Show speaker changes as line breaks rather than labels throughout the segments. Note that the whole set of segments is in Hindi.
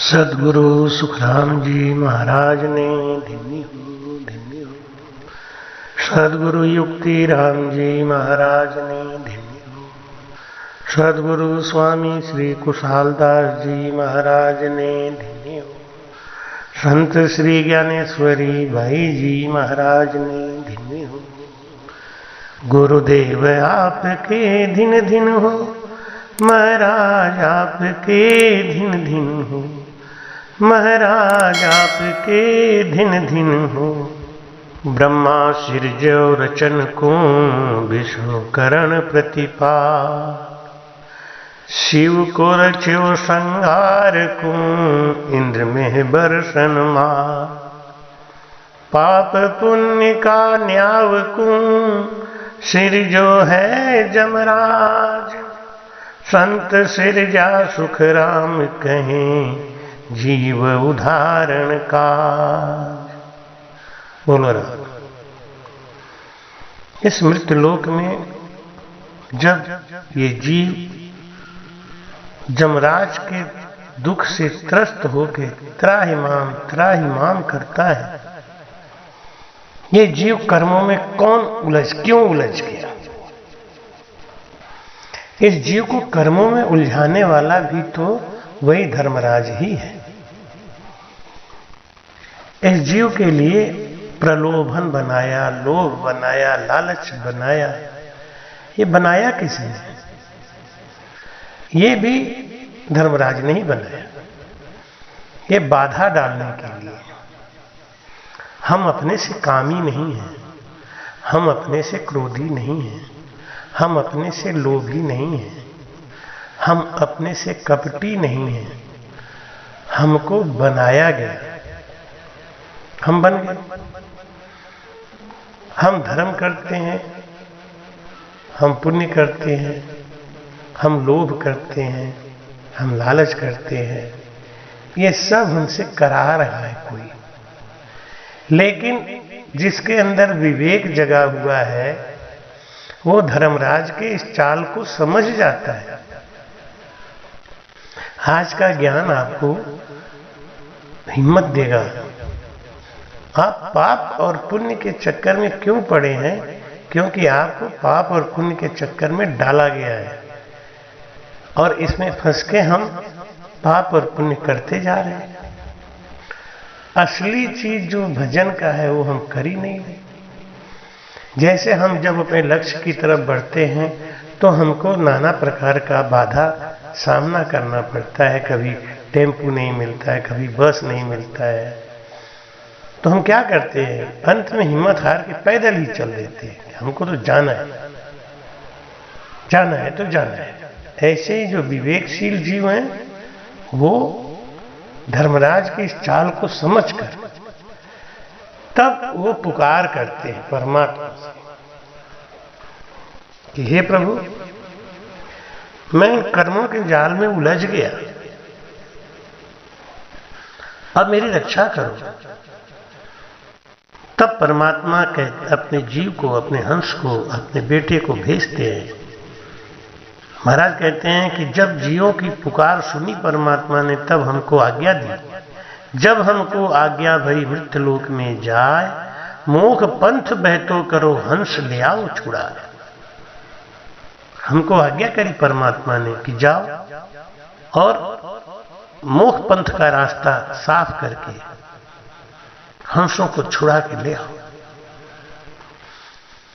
सदगुरु सुखराम जी महाराज ने धन्य हो। सदगुरु युक्ति राम जी महाराज ने धन्य हो। सदगुरु स्वामी श्री कुशालदास जी महाराज ने धन्य हो। संत श्री ज्ञानेश्वरी भाई जी महाराज ने धन्य हो। गुरुदेव आपके दिन दिन हो, महाराज आपके दिन दिन हो, महाराज आपके दिन दिन हो। ब्रह्मा सिरजो रचन को, विष्णु करण प्रतिपाल। शिव को रचो संहार को, इंद्र में बरसन मार। पाप पुण्य का न्याव को, सिर जो है जमराज। संत सिरजा सुख राम कहें, जीव उदाहरण का। बोलो राम। इस मृत्यु लोक में जब ये जीव जमराज के दुख से त्रस्त होकर त्राहिमाम करता है, ये जीव कर्मों में क्यों उलझ गया? इस जीव को कर्मों में उलझाने वाला भी तो वही धर्मराज ही है। इस जीव के लिए प्रलोभन बनाया, लोभ बनाया, लालच बनाया। ये बनाया किसने? ये भी धर्मराज ने ही बनाया। ये बाधा डालने के लिए। हम अपने से कामी नहीं हैं, हम अपने से क्रोधी नहीं हैं, हम अपने से लोभी नहीं हैं, हम अपने से कपटी नहीं हैं। हमको बनाया गया, हम बन गए। हम धर्म करते हैं, हम पुण्य करते हैं, हम लोभ करते हैं, हम लालच करते हैं। ये सब हमसे करा रहा है कोई। लेकिन जिसके अंदर विवेक जगा हुआ है, वो धर्मराज के इस चाल को समझ जाता है। आज का ज्ञान आपको हिम्मत देगा। आप पाप और पुण्य के चक्कर में क्यों पड़े हैं? क्योंकि आपको पाप और पुण्य के चक्कर में डाला गया है, और इसमें फंस के हम पाप और पुण्य करते जा रहे हैं। असली चीज जो भजन का है वो हम कर ही नहीं रहे। जैसे हम जब अपने लक्ष्य की तरफ बढ़ते हैं तो हमको नाना प्रकार का बाधा सामना करना पड़ता है। कभी टेम्पू नहीं मिलता है, कभी बस नहीं मिलता है, तो हम क्या करते हैं? अंत में हिम्मत हार के पैदल ही चल देते हैं। हमको तो जाना है, जाना है तो जाना है। ऐसे ही जो विवेकशील जीव हैं, वो धर्मराज की इस चाल को समझकर तब वो पुकार करते हैं परमात्मा से कि हे प्रभु, मैं इन कर्मों के जाल में उलझ गया, अब मेरी रक्षा करो। तब परमात्मा अपने जीव को, अपने हंस को, अपने बेटे को भेजते हैं। महाराज कहते हैं कि जब जीवों की पुकार सुनी परमात्मा ने, तब हमको आज्ञा दी। जब हमको आज्ञा भई मृत्युलोक में जाए, मोख पंथ बहतो करो, हंस ले आओ छुड़ा। हमको आज्ञा करी परमात्मा ने कि जाओ और मोख पंथ का रास्ता साफ करके हंसों को छुड़ा के ले आओ।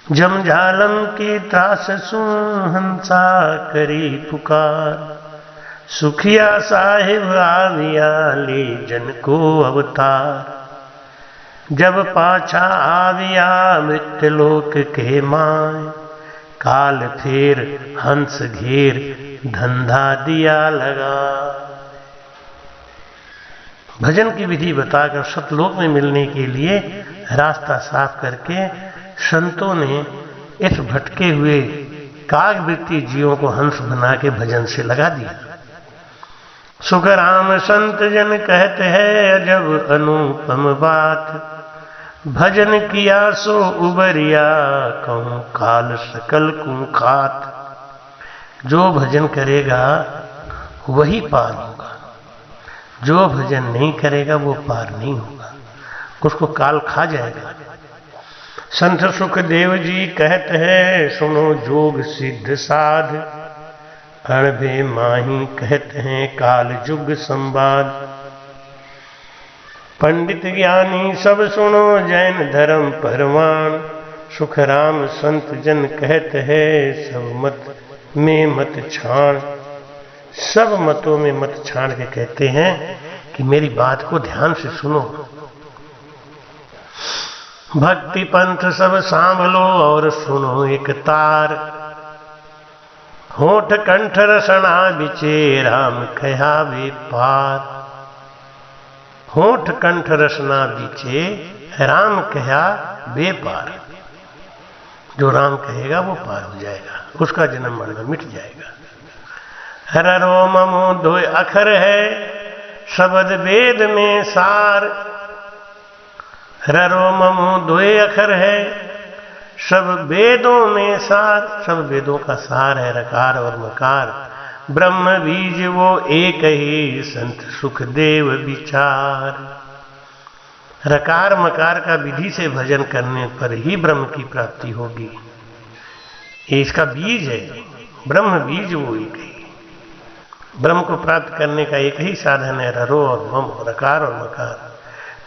जमझालम की त्रास सुन हंसा करी पुकार, सुखिया साहिब आविया ले जन को अवतार। जब पाछा आविया मृत्युलोक के माय, काल फेर हंस घेर धंधा दिया लगा। भजन की विधि बताकर सतलोक में मिलने के लिए रास्ता साफ करके संतों ने इस भटके हुए कागवृत्ति जीवों को हंस बना के भजन से लगा दिया। सुखराम संत जन कहते हैं अजब अनुपम बात, भजन किया सो उबरिया कहूं काल सकल कुखात। जो भजन करेगा वही पार होगा। जो भजन नहीं करेगा वो पार नहीं होगा, उसको काल खा जाएगा। संत सुखदेव जी कहते हैं, सुनो जोग सिद्ध साध, अणभे माही कहते हैं काल जुग संवाद। पंडित ज्ञानी सब सुनो जैन धर्म परमाण, सुख राम संत जन कहते हैं सब मत में मत छाण। सब मतों में मत छाण के कहते हैं कि मेरी बात को ध्यान से सुनो। भक्ति पंथ सब सांभलो और सुनो एक तार, होठ कंठ रसना बिचे राम कहा वे पार। होठ कंठ रसना बिचे राम कहा वे पार। जो राम कहेगा वो पार हो जाएगा, उसका जन्म मरण मिट जाएगा। ररो ममो दो अखर है शब्द वेद में सार। ररो ममो दो अखर है सब वेदों में सार। सब वेदों का सार है रकार और मकार। ब्रह्म बीज वो एक ही संत सुखदेव विचार। रकार मकार का विधि से भजन करने पर ही ब्रह्म की प्राप्ति होगी। ये इसका बीज है, ब्रह्म बीज वो एक ही। ब्रह्म को प्राप्त करने का एक ही साधन है ररो और मम, रकार और मकार।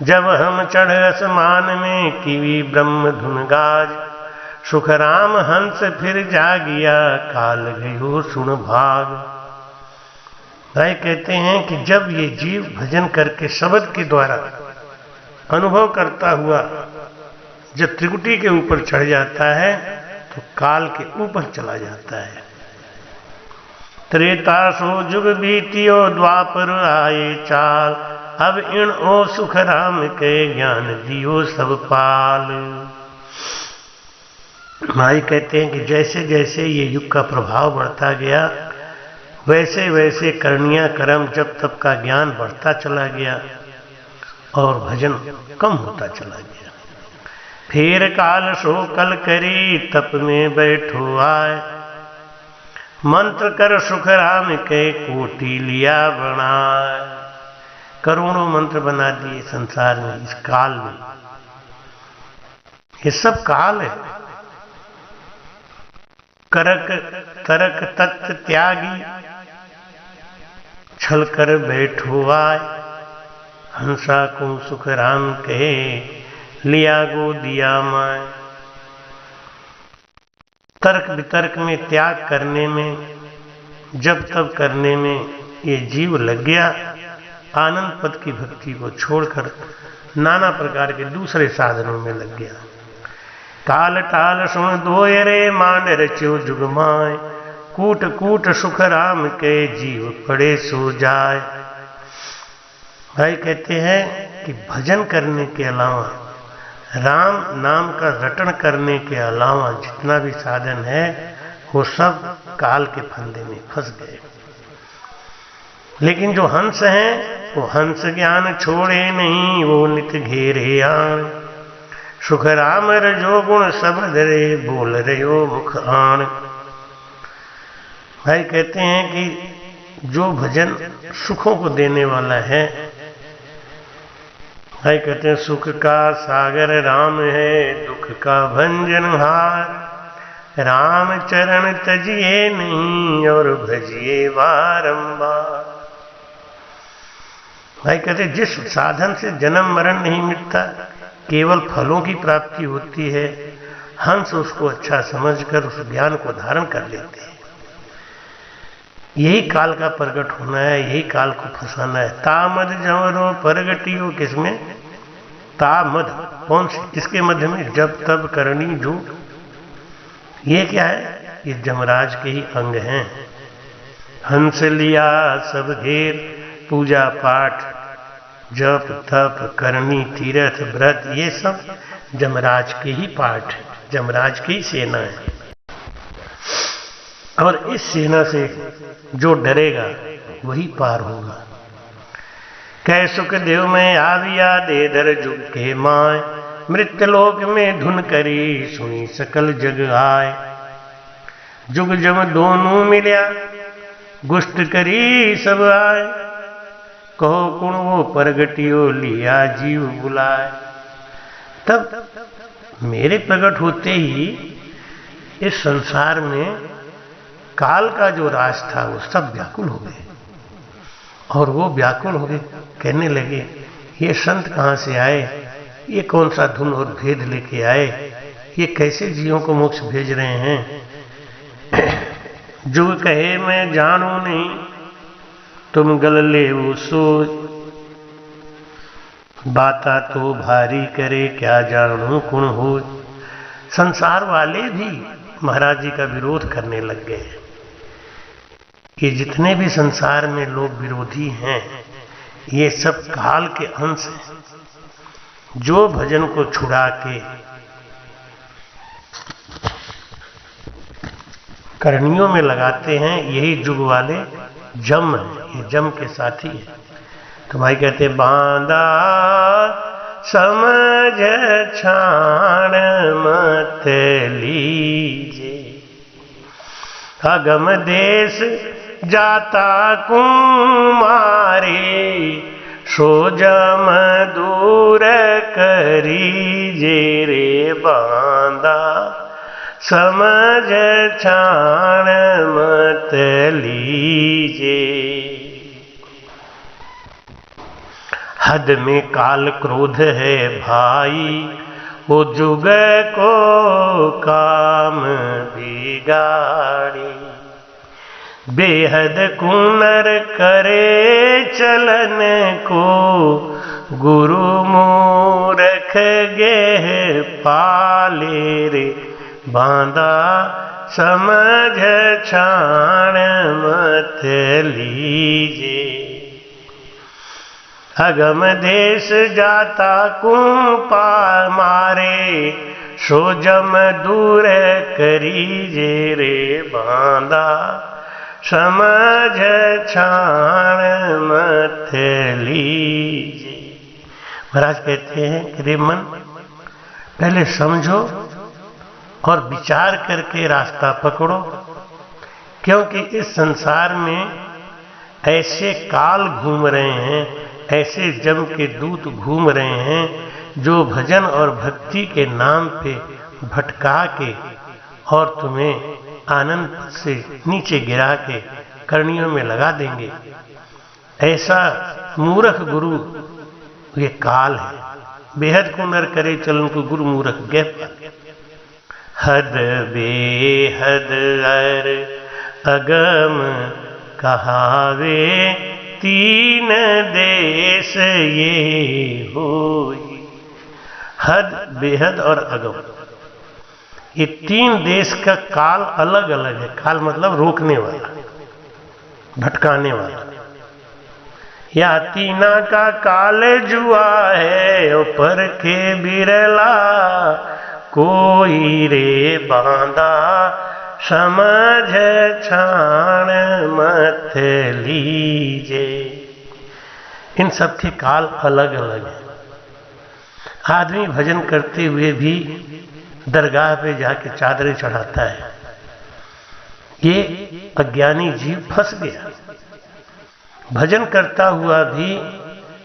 जब हम चढ़ आसमान में कीवी ब्रह्म धुन गाज, सुख राम हंस फिर जागिया काल गयो सुन भाग। भाई कहते हैं कि जब ये जीव भजन करके शब्द के द्वारा अनुभव करता हुआ जब त्रिकुटी के ऊपर चढ़ जाता है तो काल के ऊपर चला जाता है। त्रेता सो जुग बीतियो द्वापर आए चाल, अब इन ओ सुख राम के ज्ञान दियो सब पाल। भाई कहते हैं कि जैसे जैसे ये युग का प्रभाव बढ़ता गया वैसे वैसे करनिया कर्म जब तब का ज्ञान बढ़ता चला गया और भजन कम होता चला गया। फिर काल सो कल करी तप में बैठो आए, मंत्र कर सुख राम के कोटि लिया बनाए। करोड़ों मंत्र बना दिए संसार में इस काल में। ये सब काल है। करक तरक तत्व त्यागी छल कर बैठो आए, हंसा को सुख राम के लिया गो दिया माय। तर्क वितर्क में त्याग करने में जब तब करने में ये जीव लग गया। आनंद पद की भक्ति को छोड़कर नाना प्रकार के दूसरे साधनों में लग गया। काल टाल सुन धोय रे मान रच्यो जुगमाय, कूट कूट सुख राम के जीव पड़े सो जाए। भाई कहते हैं कि भजन करने के अलावा राम नाम का रटन करने के अलावा जितना भी साधन है वो सब काल के फंदे में फंस गए। लेकिन जो हंस हैं वो हंस ज्ञान छोड़े नहीं, वो नित घेरे आन। सुख राम रजो गुण सब धरे बोल रहे मुख आन। भाई कहते हैं कि जो भजन सुखों को देने वाला है, भाई कहते हैं सुख का सागर राम है दुख का भंजनहार। राम चरण तजिए नहीं और भजिए बारंबार। भाई कहते हैं जिस साधन से जन्म मरण नहीं मिटता, केवल फलों की प्राप्ति होती है, हंस उसको अच्छा समझकर उस ज्ञान को धारण कर लेते हैं। यही काल का प्रकट होना है, यही काल को फंसाना है। तामद जवरो प्रगटियो किसमें? तामद कौन से? किसके मध्य में? जब तब करनी जो। ये क्या है? ये जमराज के ही अंग हैं। हंस लिया सब घेर, पूजा पाठ जप तप करनी तीर्थ व्रत, ये सब जमराज के ही पाठ है, जमराज की ही सेना है। और इस सेना से जो डरेगा वही पार होगा। कह सुख देव में आविया दे दर जुग के माय, मृत्युलोक में धुन करी सुनी सकल जग आय। जुग जम दोनों मिलिया गुष्ट करी सब आय, कहो कुण वो प्रगटियो लिया जीव बुलाए। तब मेरे प्रकट होते ही इस संसार में काल का जो राज था वो सब व्याकुल हो गए, और वो व्याकुल हो गए, कहने लगे ये संत कहाँ से आए, ये कौन सा धुन और भेद लेके आए, ये कैसे जीवों को मोक्ष भेज रहे हैं। जुग कहे मैं जानू नहीं, तुम गल ले वो सोच, बाता तो भारी करे क्या जानू कुण हो। संसार वाले भी महाराज जी का विरोध करने लग गए। ये जितने भी संसार में लोग विरोधी हैं, ये सब काल के अंश हैं। जो भजन को छुड़ा के करनियों में लगाते हैं, यही जुग वाले जम है, ये जम के साथी है। तो भाई कहते बांधा समझ छाण मत लीजे, अगम देश जाता कुमारी, सो जम दूर करीजे रे बांधा समझ छाण मत लीजे। हद में काल क्रोध है भाई, वो जुग को काम बिगाड़ी, बेहद कुनर करे चलन को, गुरु मूरख गेह पाले रे बांधा समझ छाण मत लीजे। अगम देश जाता कुंपा मारे, सो जम दूर करीजे रे बांधा समझ छाण मत लीजे। महाराज कहते हैं कि रे मन, पहले समझो और विचार करके रास्ता पकड़ो, क्योंकि इस संसार में ऐसे काल घूम रहे हैं, ऐसे जम के दूत घूम रहे हैं, जो भजन और भक्ति के नाम पे भटका के और तुम्हें आनंद से नीचे गिरा के करनियों में लगा देंगे। ऐसा मूर्ख गुरु ये काल है। बेहद को नर करे चलन को गुरु मूर्ख गैप। हद बेहद अर अगम कहावे, तीन देश ये होई। हद, बेहद और अगम, ये तीन देश का काल अलग अलग है। काल मतलब रोकने वाला, भटकाने वाला। या तीना का काल जुआ है, पर के बिरला कोई रे बांधा समझ छाण मत लीजे। इन सब के काल अलग अलग है। आदमी भजन करते हुए भी दरगाह पे जाके चादरें चढ़ाता है, ये अज्ञानी जीव फंस गया। भजन करता हुआ भी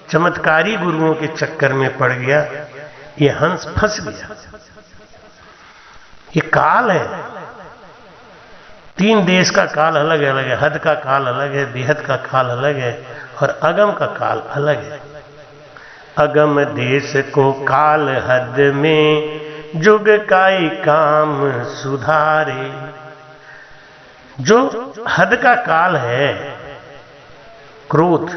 चमत्कारी गुरुओं के चक्कर में पड़ गया, ये हंस फंस गया। ये काल है। तीन देश का काल अलग अलग है। हद का काल अलग है, बेहद का काल अलग है, और अगम का काल अलग है। अगम देश को काल हद में, जुग काई काम सुधारे। जो हद का काल है क्रोध,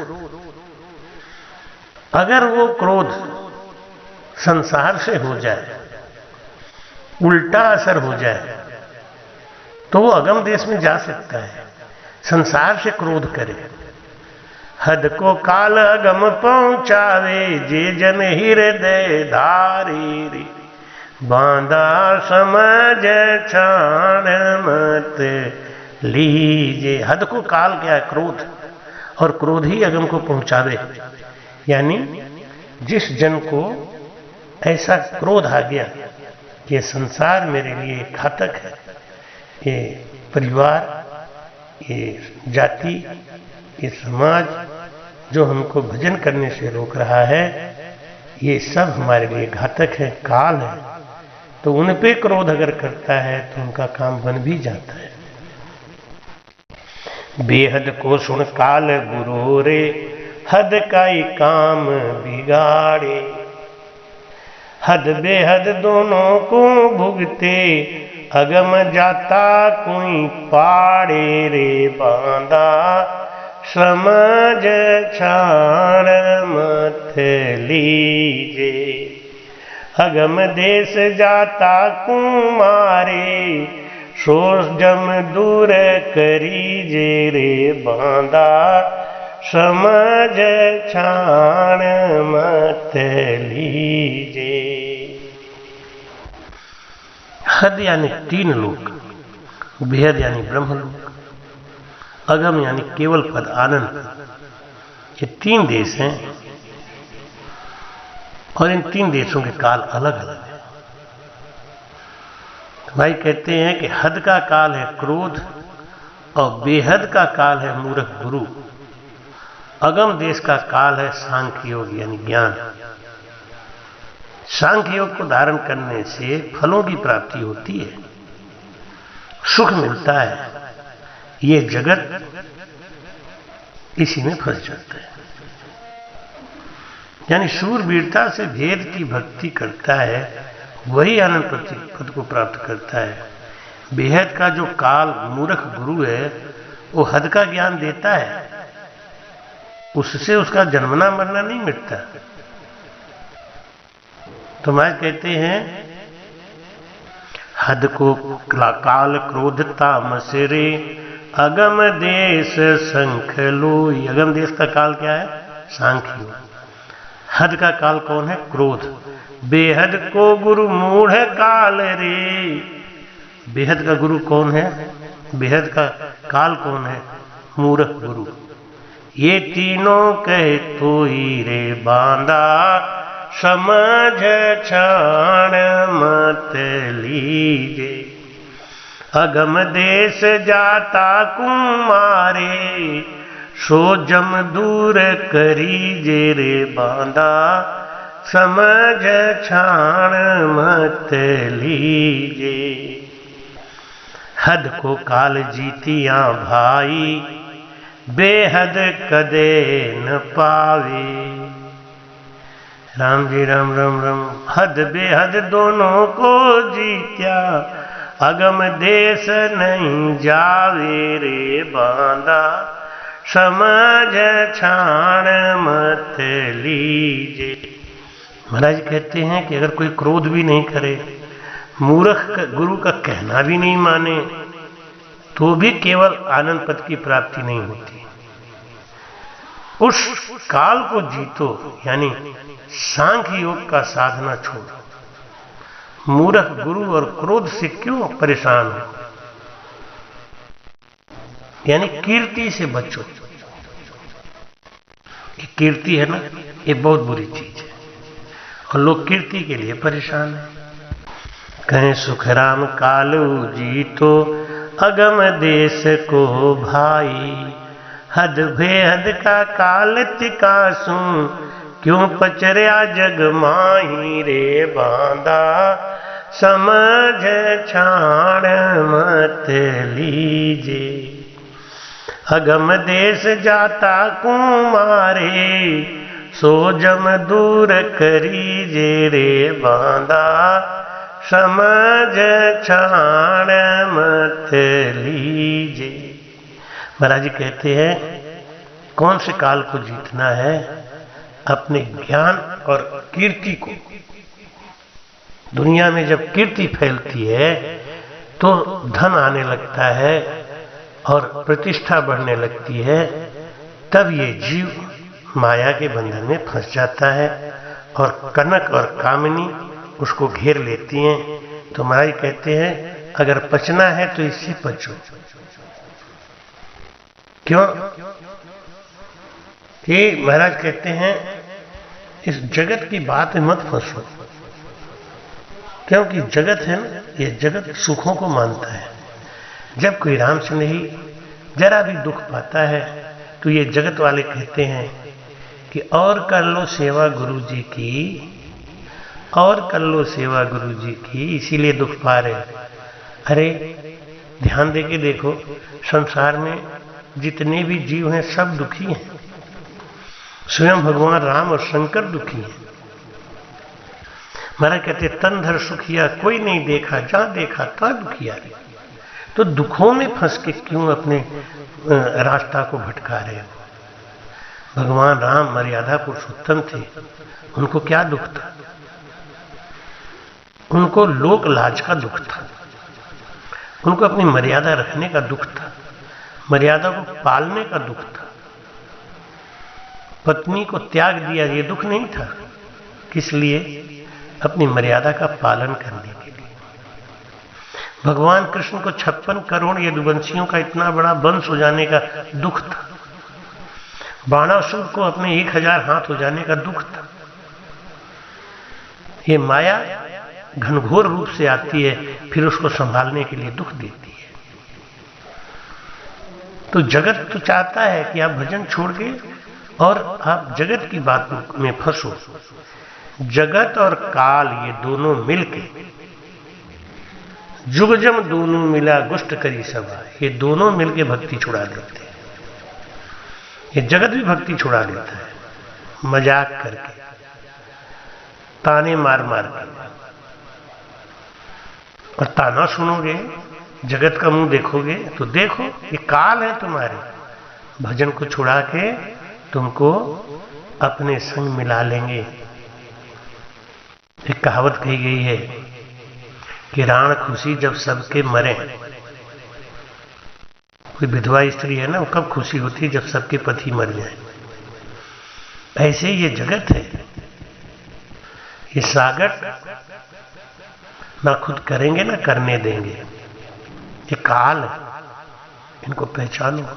अगर वो क्रोध संसार से हो जाए, उल्टा असर हो जाए, तो वो अगम देश में जा सकता है। संसार से क्रोध करे। हद को काल अगम पहुंचावे, जे जन हृदय धारी रे बांधा समझ छाण मत लीजे। हद को काल क्या है? क्रोध, और क्रोध ही अगम को पहुंचावे। यानी जिस जन को ऐसा क्रोध आ गया, ये संसार मेरे लिए घातक है, ये परिवार, ये जाति, ये समाज, जो हमको भजन करने से रोक रहा है, ये सब हमारे लिए घातक है, काल है। तो उन पे क्रोध अगर करता है तो उनका काम बन भी जाता है। बेहद को सुन काल गुरु रे, हद का ही काम बिगाड़े। हद बेहद दोनों को भुगते, अगम जाता कोई पाड़े रे बांधा। समझ छाण मत लीजे, अगम देश जाता कुमारे। सोच जम दूर करीजे रे बांधा। समझ छाण मत लीजे। हद यानी 3 लोक, बेहद यानी ब्रह्मलोक, अगम यानी केवल पद आनंद। ये 3 देश हैं और इन 3 देशों के काल अलग अलग हैं। तो भाई कहते हैं कि हद का काल है क्रोध और बेहद का काल है मूर्ख गुरु। अगम देश का काल है सांख्य योग यानी ज्ञान। सांख्य योग को धारण करने से फलों की प्राप्ति होती है, सुख मिलता है। ये जगत इसी में फंस जाता है। यानी शूरवीरता से भेद की भक्ति करता है, वही अनंत पद को प्राप्त करता है। बेहद का जो काल मूर्ख गुरु है, वो हद का ज्ञान देता है, उससे उसका जन्मना मरना नहीं मिटता। तो मैं कहते हैं हद को काल क्रोध तामस रे, अगम देश संख लोई। अगम देश का काल क्या है? सांख्य। हद का काल कौन है? क्रोध। बेहद को गुरु मूढ़ काल रे। बेहद का गुरु कौन है? बेहद का काल कौन है? मूर्ख गुरु। ये तीनों कहे तो ही रे बांधा, समझ छाण मत लीजे। अगम देश जाता कुमारे, सो जम दूर करीजे रे बांधा। समझ छाण मत लीजे। हद को काल जीतिया भाई, बेहद कदे न पावे। राम जी राम राम राम। हद बेहद दोनों को जीत्या, अगम देश नहीं जावे रे बांधा। समझ छाण मत लीजे। महाराज कहते हैं कि अगर कोई क्रोध भी नहीं करे, मूर्ख गुरु का कहना भी नहीं माने, तो भी केवल आनंद पद की प्राप्ति नहीं होती। उस काल को जीतो, यानी सांख्य योग का साधना छोड़ो। मूर्ख गुरु और क्रोध से क्यों परेशान हो? यानी कीर्ति से बचो। कीर्ति है ना, ये बहुत बुरी चीज है और लोग कीर्ति के लिए परेशान है। कहें सुखराम कालू जीतो, अगम देश को भाई। हद बेहद का काल तिकासू, क्यों पचर्या जग माही रे बांधा। समझ छाण मत लीजे। अगम देश जाता कुमारे, सो जम दूर करीजे रे बांधा। समझ छाण मत लीजे। महाराज जी कहते हैं कौन से काल को जीतना है? अपने ज्ञान और कीर्ति को। दुनिया में जब कीर्ति फैलती है तो धन आने लगता है और प्रतिष्ठा बढ़ने लगती है, तब ये जीव माया के बंधन में फंस जाता है और कनक और कामिनी उसको घेर लेती हैं। तो महाराज कहते हैं अगर बचना है तो इससे बचो। क्यों? कि महाराज कहते हैं इस जगत की बात में मत फंसो, क्योंकि जगत है ना, ये जगत सुखों को मानता है। जब कोई राम से नहीं जरा भी दुख पाता है तो ये जगत वाले कहते हैं कि और कर लो सेवा गुरु जी की, और कर लो सेवा गुरु जी की, इसीलिए दुख पा रहे। अरे ध्यान देके देखो, संसार में जितने भी जीव हैं सब दुखी हैं। स्वयं भगवान राम और शंकर दुखी हैं। महाराज कहते तन धर सुखिया कोई नहीं देखा, जहां देखा था दुखिया। तो दुखों में फंस के क्यों अपने रास्ता को भटका रहे हो? भगवान राम मर्यादा पुरुषोत्तम थे, उनको क्या दुख था? उनको लोक लाज का दुख था, उनको अपनी मर्यादा रखने का दुख था, मर्यादा को पालने का दुख था। पत्नी को त्याग दिया, ये दुख नहीं था। किस लिए? अपनी मर्यादा का पालन करने के लिए। भगवान कृष्ण को 56 करोड़ यदुवंशियों का इतना बड़ा वंश हो जाने का दुख था। बाणासुर को अपने 1000 हाथ हो जाने का दुख था। ये माया घनघोर रूप से आती है, फिर उसको संभालने के लिए दुख देती है। तो जगत तो चाहता है कि आप भजन छोड़ के और आप जगत की बात में फंसो। जगत और काल ये दोनों मिलके, जुगजम दोनों मिला गुष्ट करी सभा, ये दोनों मिलके भक्ति छुड़ा देते हैं। ये जगत भी भक्ति छुड़ा देता है, मजाक करके, ताने मार मार कर। और ताना सुनोगे, जगत का मुंह देखोगे तो देखो ये काल है तुम्हारे, भजन को छुड़ा के तुमको अपने संग मिला लेंगे। एक कहावत कही गई है कि राण खुशी जब सबके मरे। कोई विधवा स्त्री है ना, वो कब खुशी होती है? जब सबके पति मर जाए। ऐसे ही ये जगत है, ये सागर ना खुद करेंगे ना करने देंगे। ये काल है, इनको पहचानो,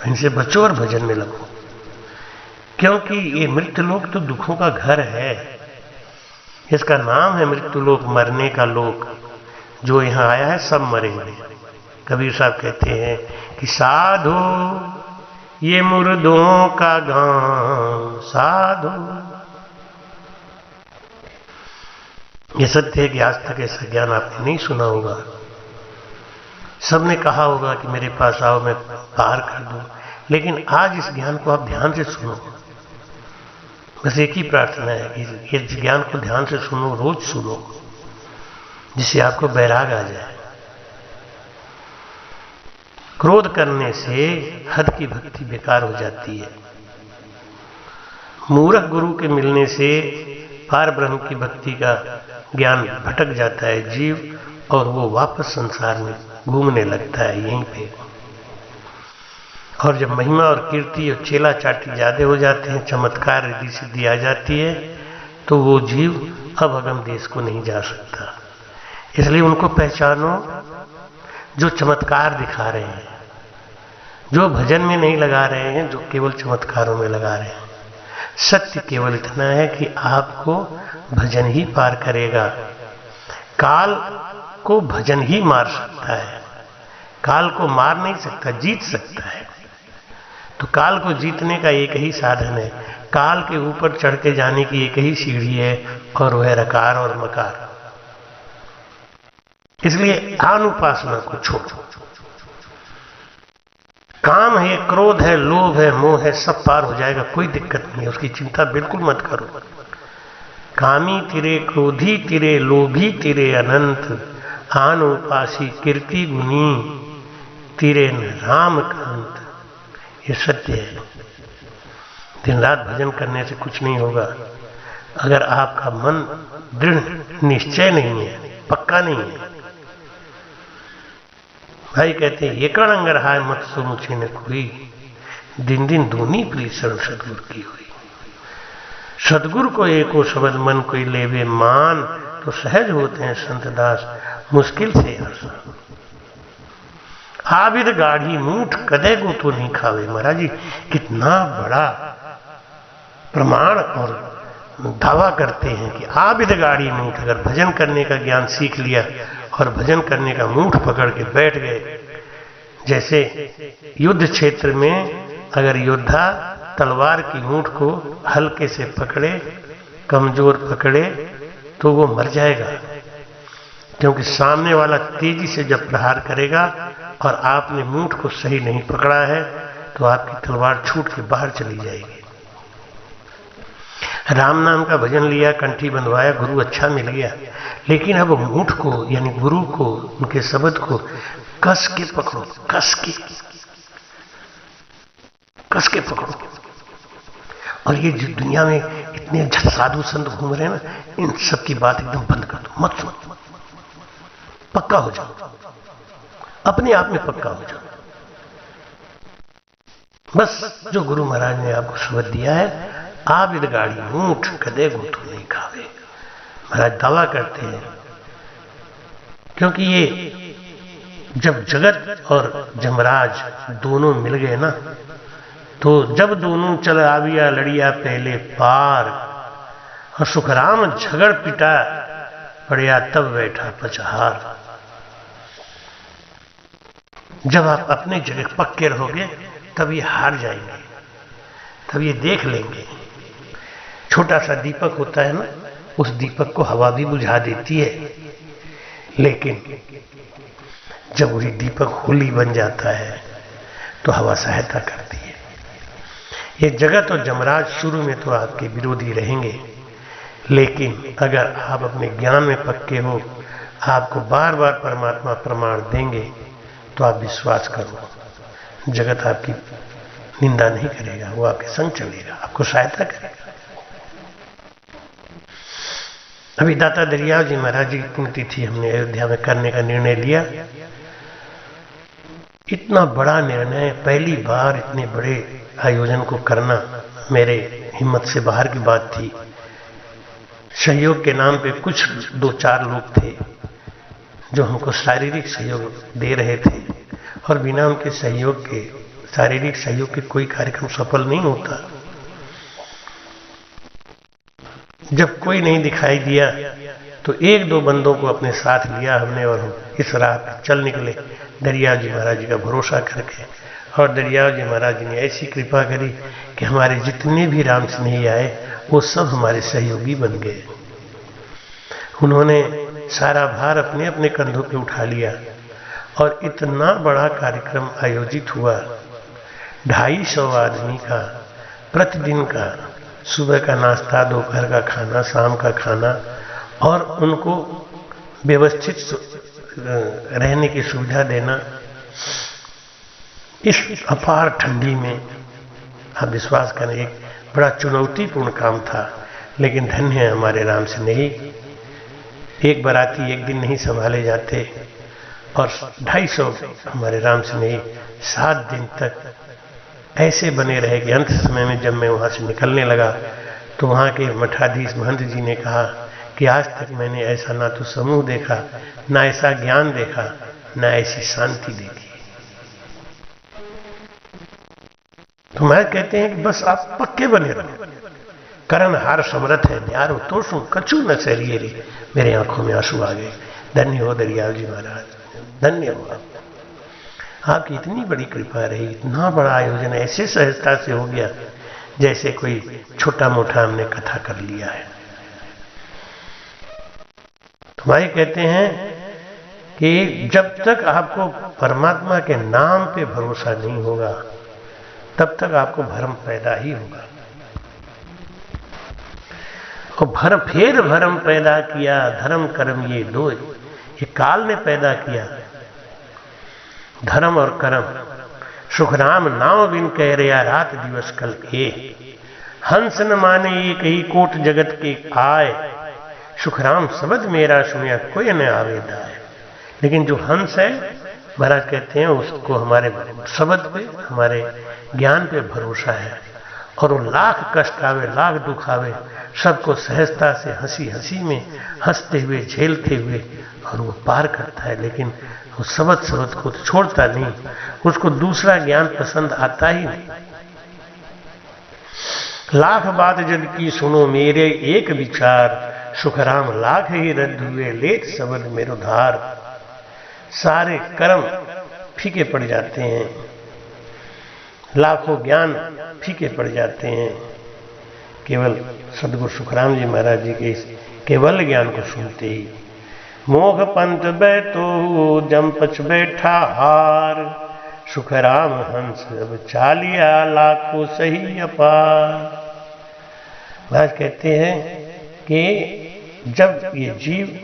इनसे बचो और भजन में लगो। क्योंकि ये मृत्युलोक तो दुखों का घर है। इसका नाम है मृत्युलोक, मरने का लोक। जो यहां आया है सब मरेंगे। कबीर साहब कहते हैं कि साधो ये मुर्दों का गांव, साधो। ये सत्य है कि आज तक ऐसा ज्ञान आपने नहीं सुना होगा। सबने कहा होगा कि मेरे पास आओ, मैं पार कर दूं, लेकिन आज इस ज्ञान को आप ध्यान से सुनो। बस एक ही प्रार्थना है कि इस ज्ञान को ध्यान से सुनो, रोज सुनो, जिससे आपको बैराग आ जाए। क्रोध करने से हद की भक्ति बेकार हो जाती है। मूर्ख गुरु के मिलने से पार ब्रह्म की भक्ति का ज्ञान भटक जाता है जीव, और वो वापस संसार में घूमने लगता है यहीं पे। और जब महिमा और कीर्ति और चेला चाटी ज्यादा हो जाते हैं, चमत्कार रिद्धि सिद्धि आ जाती है, तो वो जीव अब अगम देश को नहीं जा सकता। इसलिए उनको पहचानो जो चमत्कार दिखा रहे हैं, जो भजन में नहीं लगा रहे हैं, जो केवल चमत्कारों में लगा रहे हैं। सत्य केवल इतना है कि आपको भजन ही पार करेगा। काल को भजन ही मार सकता है, काल को मार नहीं सकता, जीत सकता है। तो काल को जीतने का एक ही साधन है, काल के ऊपर चढ़ के जाने की एक ही सीढ़ी है, और वह रकार और मकार। इसलिए अनुपासना को छोड़ो। काम है, क्रोध है, लोभ है, मोह है, सब पार हो जाएगा, कोई दिक्कत नहीं है, उसकी चिंता बिल्कुल मत करो। कामी तिरे, क्रोधी तिरे, लोभी तिरे अनंत, आन उपासी कीर्ति गुनी तिरे राम कांत। ये सत्य है। दिन रात भजन करने से कुछ नहीं होगा अगर आपका मन दृढ़ निश्चय नहीं है, पक्का नहीं है। भाई कहते हैं, एकण अंगर हाय मत सो मुझे न कोई, दिन दिन दूनी प्री शरण सदगुरु की हुई। सदगुरु को एको शब्द मन कोई लेवे मान, तो सहज होते हैं संत दास मुश्किल से हर्षान। आबिद गाढ़ी मूठ कदे को तो नहीं खावे। महाराज जी कितना बड़ा प्रमाण और दावा करते हैं कि आबिद गाढ़ी मूठ, अगर भजन करने का ज्ञान सीख लिया और भजन करने का मूठ पकड़ के बैठ गए, जैसे युद्ध क्षेत्र में अगर योद्धा तलवार की मूठ को हल्के से पकड़े, कमजोर पकड़े तो वो मर जाएगा, क्योंकि सामने वाला तेजी से जब प्रहार करेगा और आपने मूठ को सही नहीं पकड़ा है तो आपकी तलवार छूट के बाहर चली जाएगी। राम नाम का भजन लिया, कंठी बंधवाया, गुरु अच्छा मिल गया, लेकिन अब मूठ को यानी गुरु को, उनके शब्द को कस के पकड़ो, कस के पकड़ो। और ये जो दुनिया में इतने साधु संत घूम रहे हैं ना, इन सब की बात एकदम बंद कर दो, मत सुनो, पक्का हो जाओ, अपने आप में पक्का हो जाओ। बस जो गुरु महाराज ने आपको शब्द दिया है, आप इध गाड़ी ऊंट कदे गुंठू नहीं खावे, महाराज दावा करते हैं। क्योंकि ये जब जगत और जमराज दोनों मिल गए ना, तो जब दोनों चल आविया लड़िया पहले पार, और सुखराम झगड़ पिटा पड़िया तब बैठा पचहार। जब आप अपने जगह पक्के रहोगे तब ये हार जाएंगे, तब ये देख लेंगे। छोटा सा दीपक होता है ना, उस दीपक को हवा भी बुझा देती है, लेकिन जब वही दीपक होली बन जाता है तो हवा सहायता करती है। ये जगत और जमराज शुरू में तो आपके विरोधी रहेंगे, लेकिन अगर आप अपने ज्ञान में पक्के हो, आपको बार बार परमात्मा प्रमाण देंगे तो आप विश्वास करो, जगत आपकी निंदा नहीं करेगा, वो आपके संग चलेगा, आपको सहायता करेगा। अभी दाता दरियाव जी महाराज जी की पुण्यतिथि हमने अयोध्या में करने का निर्णय लिया। इतना बड़ा निर्णय, पहली बार इतने बड़े आयोजन को करना मेरे हिम्मत से बाहर की बात थी। सहयोग के नाम पे कुछ 2-4 लोग थे जो हमको शारीरिक सहयोग दे रहे थे, और बिना उनके सहयोग के, शारीरिक सहयोग के कोई कार्यक्रम सफल नहीं होता। जब कोई नहीं दिखाई दिया तो 1-2 बंदों को अपने साथ लिया हमने, और हम इस राह पर चल निकले दरियाव जी महाराज जी का भरोसा करके। और दरियाव जी महाराज जी ने ऐसी कृपा करी कि हमारे जितने भी राम स्नेही आए वो सब हमारे सहयोगी बन गए। उन्होंने सारा भार अपने अपने कंधों पे उठा लिया, और इतना बड़ा कार्यक्रम आयोजित हुआ। 250 आदमी का प्रतिदिन का, सुबह का नाश्ता, दोपहर का खाना, शाम का खाना, और उनको व्यवस्थित रहने की सुविधा देना। इस अपार ठंडी में आप विश्वास करें, एक बड़ा चुनौतीपूर्ण काम था, लेकिन धन्य है हमारे राम स्नेही। एक बाराती एक दिन नहीं संभाले जाते, और 250 हमारे राम स्नेही 7 दिन तक ऐसे बने रहे कि अंत समय में जब मैं वहां से निकलने लगा तो वहां के मठाधीश महंत जी ने कहा कि आज तक मैंने ऐसा ना तो समूह देखा, ना ऐसा ज्ञान देखा, ना ऐसी शांति देखी। तो मैं कहते हैं कि बस आप पक्के बने रहो। करण हार समरथ है, न्यारो तोषु कछु न सरिये रे। मेरे आंखों में आंसू आ गए। धन्य हो दरियाव जी महाराज, धन्य हो आपकी इतनी बड़ी कृपा रही। इतना बड़ा आयोजन ऐसे सहजता से हो गया जैसे कोई छोटा मोटा हमने कथा कर लिया है। तो भाई कहते हैं कि जब तक आपको परमात्मा के नाम पे भरोसा नहीं होगा तब तक आपको भ्रम पैदा ही होगा। और फिर भ्रम पैदा किया, धर्म कर्म ये दो, ये काल ने पैदा किया, धर्म और कर्म। सुखराम नाव बिन कह रहा रात दिवस कल के, हंस न माने एक ही कोट जगत के आए, सुखराम शब्द मेरा सुनिया कोई न आवेदाय। लेकिन जो हंस है, महाराज कहते हैं, उसको हमारे शब्द पे, हमारे ज्ञान पे भरोसा है, और वो लाख कष्ट आवे, लाख दुख आवे, सबको सहजता से हंसी हंसी में हंसते हुए, झेलते हुए, और वो पार करता है। लेकिन वो शब्द को तो छोड़ता नहीं, उसको दूसरा ज्ञान पसंद आता ही नहीं। लाख बात जद की सुनो मेरे एक विचार, सुखराम लाख ही रद्द हुए लेत शब्द मेरो धार। सारे कर्म फीके पड़ जाते हैं, लाखों ज्ञान फीके पड़ जाते हैं। केवल सदगुरु सुखराम जी महाराज जी के इस केवल ज्ञान को सुनते ही। मोघ पंथ बैठो जम पछ बैठा हार, सुखराम हंस अब चालिया लाखों सही अपार। महाराज कहते हैं कि जब ये जीव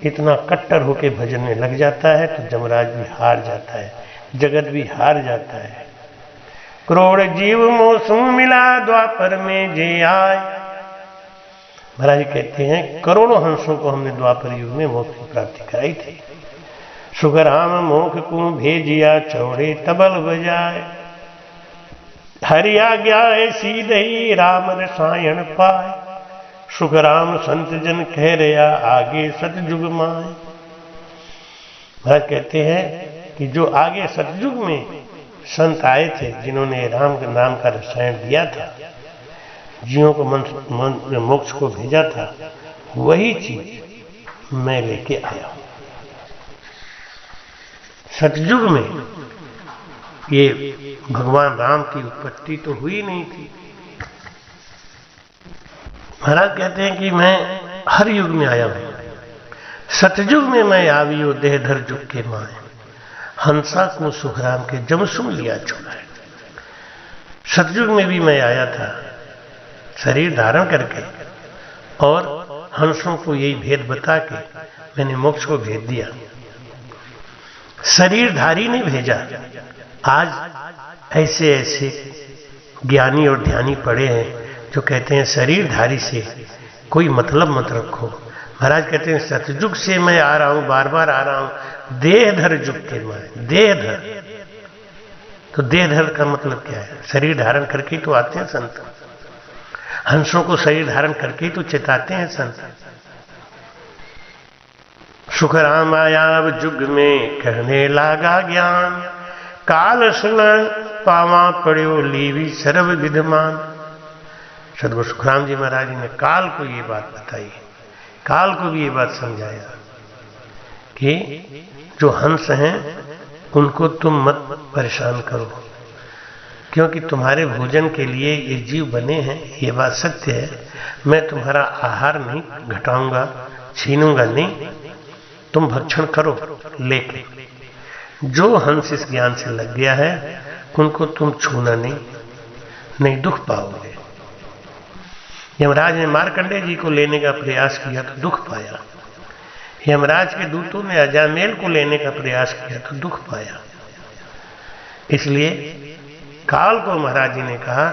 इतना कट्टर होके भजन में लग जाता है तो जमराज भी हार जाता है, जगत भी हार जाता है। करोड़ जीव मौसम मिला द्वापर में जे आए। महाराज कहते हैं करोड़ों हंसों को हमने द्वापर युग में मोक्ष की प्राप्ति कराई थी। सुखराम मोख को भेजिया चौड़े तबल बजाए, हरि आज्ञा ऐसी दही राम रसायन पाए। सुखराम संत जन कह रहा आगे सतयुग माए। महाराज कहते हैं कि जो आगे सतयुग में संत आए थे जिन्होंने राम के नाम का रसायन दिया था, जीवों को मोक्ष को भेजा था, वही चीज मैं लेके आया हूं। सतयुग में ये भगवान राम की उत्पत्ति तो हुई नहीं थी। महाराज कहते हैं कि मैं हर युग में आया हूं। सतयुग में मैं आवियो देहधर जुग के माए, हंसा को सुखराम के जम सुन लिया छुड़ाए। सतयुग में भी मैं आया था शरीर धारण करके, और हंसों को यही भेद बता के मैंने मोक्ष को भेज दिया। शरीरधारी नहीं भेजा। आज ऐसे ऐसे ज्ञानी और ध्यानी पड़े हैं जो कहते हैं शरीरधारी से कोई मतलब मत रखो। महाराज कहते हैं सतयुग से मैं आ रहा हूं, बार बार आ रहा हूं, देहधर जुग के माए। देहधर, तो देहधर का मतलब क्या है? शरीर धारण करके तो आते हैं संत। हंसों को शरीर धारण करके तो चेताते हैं संत। सुखराम आया अब जुग में कहने लागा ज्ञान, काल सुन पावा पड़ो लीवी सर्व विद्यमान। सदगुरु सुखराम जी महाराज जी ने काल को ये बात बताई, काल को भी ये बात समझाया कि जो हंस हैं उनको तुम मत परेशान करो, क्योंकि तुम्हारे भोजन के लिए ये जीव बने हैं, ये बात सत्य है। मैं तुम्हारा आहार नहीं घटाऊंगा, छीनूंगा नहीं, तुम भक्षण करो। लेकिन जो हंस इस ज्ञान से लग गया है उनको तुम छूना नहीं दुख पाओगे। यमराज ने मार्कंडेय जी को लेने का प्रयास किया तो दुख पाया। यमराज के दूतों ने अजामेल को लेने का प्रयास किया तो दुख पाया। इसलिए काल को महाराज जी ने कहा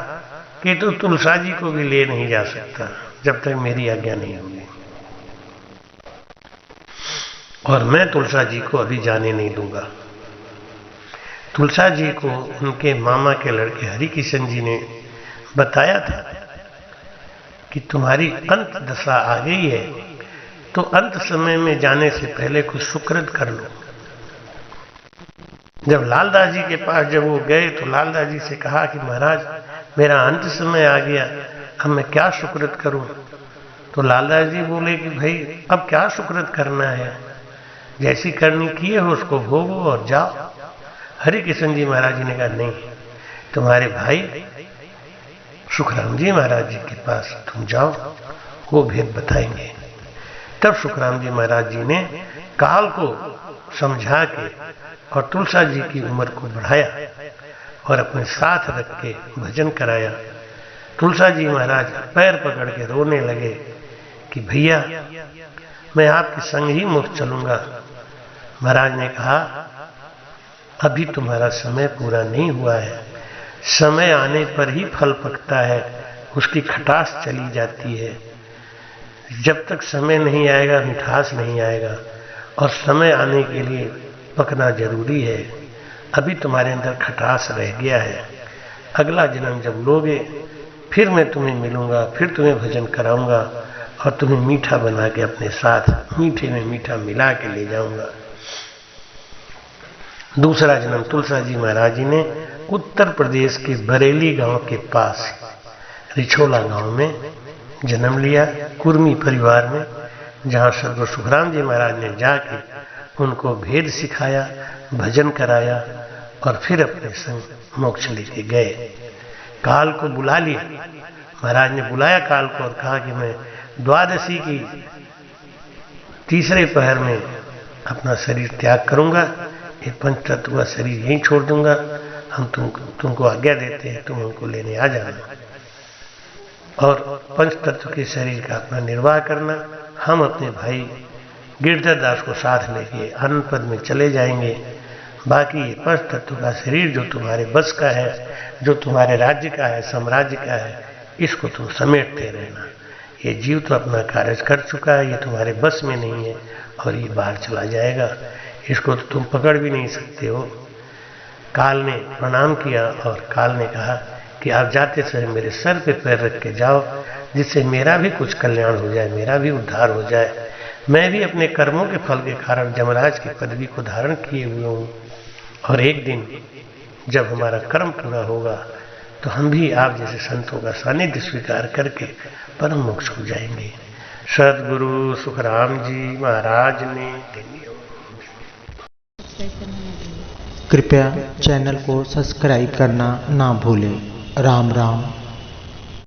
कि तू तुलसा जी को भी ले नहीं जा सकता जब तक मेरी आज्ञा नहीं होगी, और मैं तुलसा जी को अभी जाने नहीं दूंगा। तुलसा जी को उनके मामा के लड़के हरिकिशन जी ने बताया था कि तुम्हारी अंत दशा आ गई है, तो अंत समय में जाने से पहले कुछ सुकृत कर लो। जब लालदास जी के पास जब वो गए तो लालदास जी से कहा कि महाराज मेरा अंत समय आ गया, अब मैं क्या सुकृत करूं? तो लालदास जी बोले कि भाई अब क्या सुकृत करना है, जैसी करनी किए हो उसको भोगो और जाओ। हरिकिशन जी महाराज जी ने कहा नहीं, तुम्हारे भाई सुखराम जी महाराज जी के पास तुम जाओ, वो भेद बताएंगे। तब सुखराम जी महाराज जी ने काल को समझा के और तुलसा जी की उम्र को बढ़ाया और अपने साथ रख के भजन कराया। तुलसा जी महाराज पैर पकड़ के रोने लगे कि भैया मैं आपके संग ही मुक्त चलूंगा। महाराज ने कहा अभी तुम्हारा समय पूरा नहीं हुआ है, समय आने पर ही फल पकता है, उसकी खटास चली जाती है। जब तक समय नहीं आएगा मिठास नहीं आएगा, और समय आने के लिए पकना जरूरी है। अभी तुम्हारे अंदर खटास रह गया है, अगला जन्म जब लोगे फिर मैं तुम्हें मिलूंगा, फिर तुम्हें भजन कराऊंगा और तुम्हें मीठा बना के अपने साथ मीठे में मीठा मिला के ले जाऊंगा। दूसरा जन्म तुलसा जी महाराज जी ने उत्तर प्रदेश के बरेली गांव के पास रिछोला गांव में जन्म लिया, कुर्मी परिवार में, जहां सदगुरु सुखराम जी महाराज ने जाके उनको भेद सिखाया, भजन कराया और फिर अपने संग मोक्ष लेके गए। काल को बुला लिया, महाराज ने बुलाया काल को और कहा कि मैं द्वादशी की तीसरे पहर में अपना शरीर त्याग करूंगा, ये पंच तत्व का शरीर यहीं छोड़ दूंगा, हम तुमको आज्ञा देते हैं, तुम हमको लेने आ जाना और पंच तत्व के शरीर का अपना निर्वाह करना। हम अपने भाई गिरधर दास को साथ लेके आनंद पद में चले जाएंगे। बाकी ये पंच तत्व का शरीर जो तुम्हारे बस का है, जो तुम्हारे राज्य का है, साम्राज्य का है, इसको तुम समेटते रहना। ये जीव तो अपना कार्य कर चुका है, ये तुम्हारे बस में नहीं है और ये बाहर चला जाएगा, इसको तो तुम पकड़ भी नहीं सकते हो। काल ने प्रणाम किया और काल ने कहा कि आप जाते समय मेरे सर पे पैर रख के जाओ, जिससे मेरा भी कुछ कल्याण हो जाए, मेरा भी उद्धार हो जाए। मैं भी अपने कर्मों के फल के कारण यमराज की पदवी को धारण किए हुए हूँ और एक दिन जब हमारा कर्म पूरा होगा तो हम भी आप जैसे संतों का सानिध्य स्वीकार करके परम मोक्ष को जाएंगे। सद्गुरु सुखराम जी महाराज ने
कृपया चैनल को सब्सक्राइब करना ना भूलें। राम राम।